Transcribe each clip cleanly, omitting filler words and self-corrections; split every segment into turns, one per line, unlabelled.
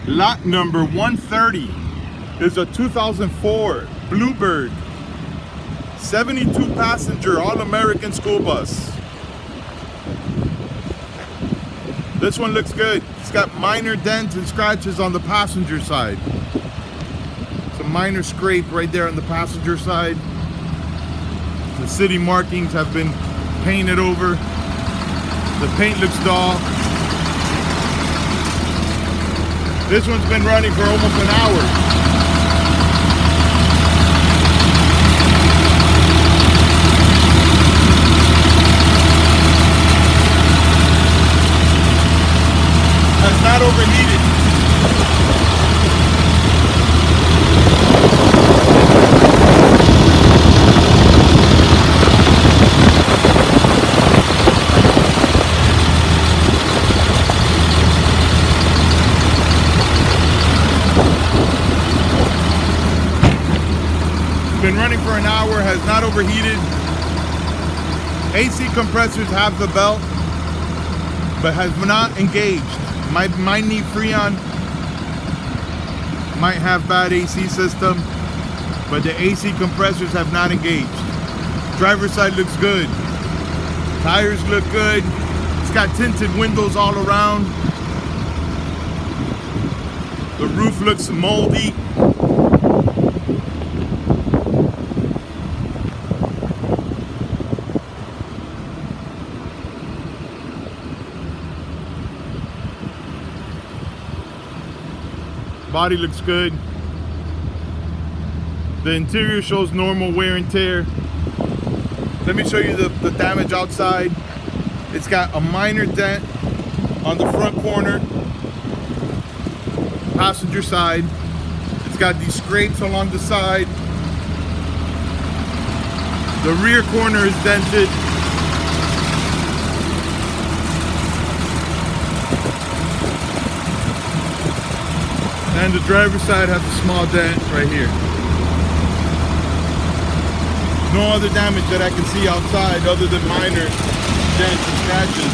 Lot number 130 is a 2004 Bluebird 72 passenger all-American school bus. This one looks good. It's got minor dents and scratches on the passenger side. Some minor scrape right there on the passenger side. The city markings have been painted over. The paint looks dull. This one's been running for almost an hour. Has not overheated. Been running for an hour, has not overheated. AC compressors have the belt, but has not engaged. Might need Freon, might have bad AC system, but the AC compressors have not engaged. Driver's side looks good. Tires look good. It's got tinted windows all around. The roof looks moldy. Body looks good. The interior shows normal wear and tear. Let me show you the damage outside. It's got a minor dent on the front corner, passenger side. It's got these scrapes along the side. The rear corner is dented. And the driver's side has a small dent right here. No other damage that I can see outside other than minor dents and scratches.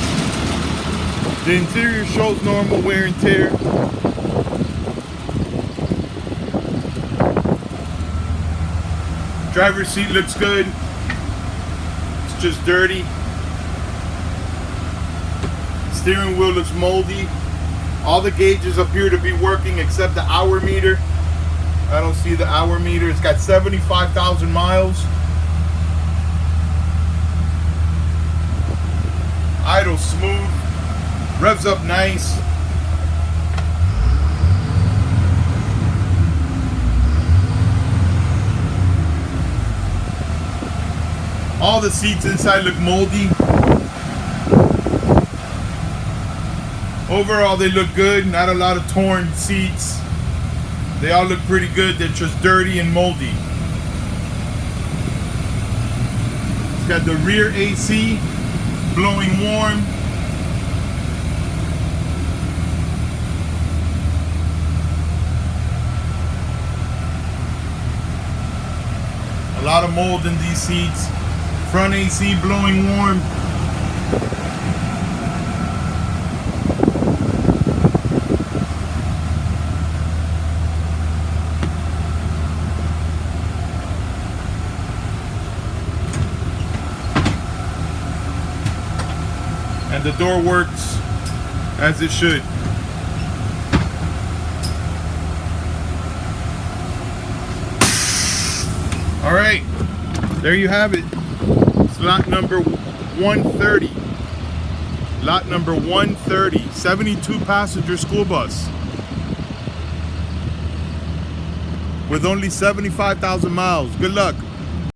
The interior shows normal wear and tear. Driver's seat looks good. It's just dirty. Steering wheel looks moldy. All the gauges appear to be working except the hour meter. I don't see the hour meter. It's got 75,000 miles. Idle smooth. Revs up nice. All the seats inside look moldy. Overall, they look good. Not a lot of torn seats. They all look pretty good. They're just dirty and moldy. It's got the rear AC blowing warm. A lot of mold in these seats. Front AC blowing warm. And the door works as it should. All right, there you have it. It's lot number 130. Lot number 130, 72 passenger school bus with only 75,000 miles. Good luck.